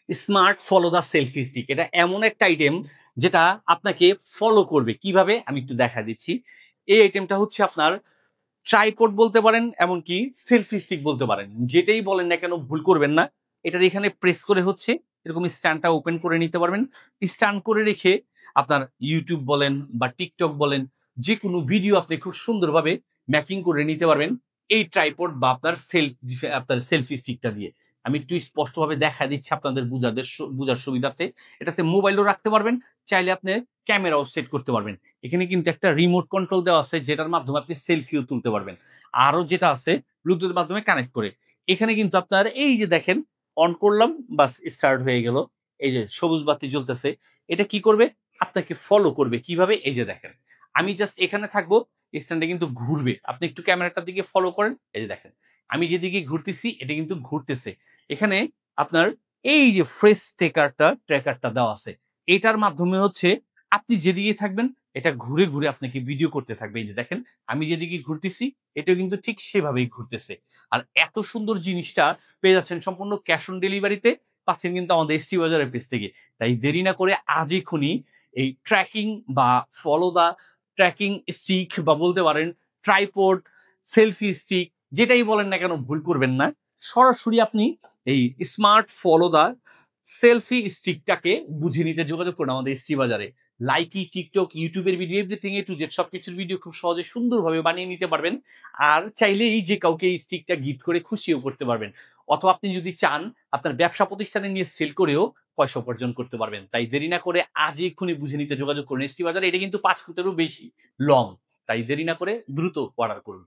Smart follow the selfie stick. এটা এমন একটা আইটেম যেটা আপনাকে ফলো করবে। কিভাবে আমি একটু দেখা দিচ্ছি। এই আইটেমটা হচ্ছে আপনার ট্রাইপড বলতে পারেন, এমনকি সেলফি স্টিক বলতে পারেন, যেটাই বলেন না কেন ভুল করবেন না। এটার এখানে প্রেস করে হচ্ছে এরকম স্ট্যান্ডটা ওপেন করে নিতে পারবেন। স্ট্যান্ড করে রেখে আপনার ইউটিউব বলেন বা টিকটক বলেন, যে কোনো ভিডিও আপনি খুব সুন্দরভাবে ম্যাপিং করে নিতে পারবেন এই ট্রাইপড বা আপনার সেলফি স্টিকটা দিয়ে। আমি একটু স্পষ্টভাবে দেখা দিচ্ছি আপনাদের বুঝার সুবিধার্থে। এটাতে মোবাইলও রাখতে পারবেন, চাইলে আপনি ক্যামেরাও সেট করতে পারবেন। এখানে কিন্তু একটা রিমোট কন্ট্রোল দেওয়া আছে, যেটার মাধ্যমে আপনি সেলফিও তুলতে পারবেন। আরো যেটা আছে ব্লুটুথের মাধ্যমে কানেক্ট করে। এখানে কিন্তু আপনার এই যে দেখেন, অন করলাম, বাস স্টার্ট হয়ে গেল। এই যে সবুজ বাতি জ্বলতেছে। এটা কি করবে? আপনাকে ফলো করবে। কিভাবে? এই যে দেখেন, আমি জাস্ট এখানে থাকবো, স্ট্যান্ডে কিন্তু ঘুরবে। আপনি একটু ক্যামেরাটার দিকে ফলো করেন, এই যে দেখেন আমি যেদিকে ঘুরতেছি এটা কিন্তু ঘুরতেছে। এখানে আপনার এই যে ফ্রেশ ট্র্যাকারটা দেওয়া আছে, এটার মাধ্যমে হচ্ছে আপনি যেদিকে থাকবেন এটা ঘুরে ঘুরে আপনাকে ভিডিও করতে থাকবে। এই যে দেখেন আমি যেদিকে ঘুরতেছি এটাও কিন্তু ঠিক সেভাবেই ঘুরতেছে। আর এত সুন্দর জিনিসটা পেয়ে যাচ্ছেন সম্পূর্ণ ক্যাশ অন ডেলিভারিতে, পাচ্ছেন কিন্তু আমাদের এসটি বাজারের পেজ থেকে। তাই দেরি না করে আজই খুনি এই ট্র্যাকিং বা ফলো দা ট্র্যাকিং স্টিক বা বলতে পারেন ট্রাইপড, সেলফি স্টিক, যেটাই বলেন না কেন ভুল করবেন না। সরাসরি আপনি এই স্মার্ট ফলো দা সেলফি স্টিকটাকে বুঝে নিতে যোগাযোগ করুন আমাদের এসটি বাজারে। লাইকি, টিকটক, ইউটিউবের video, everything A to Z সবকিছুর ভিডিও খুব সহজে সুন্দরভাবে বানিয়ে নিতে পারবেন। আর চাইলেই যে কাউকে এই স্টিকটা গিফট করে খুশিও করতে পারবেন। অথবা আপনি যদি চান আপনার ব্যবসা প্রতিষ্ঠানে নিয়ে সেল করেও পয়সা উপার্জন করতে পারবেন। তাই দেরি না করে আজই এক্ষুনি বুঝে নিতে যোগাযোগ করুন এসটি বাজারে। এটা কিন্তু 5 ফুটেরও বেশি লং। তাই দেরি না করে দ্রুত অর্ডার করুন।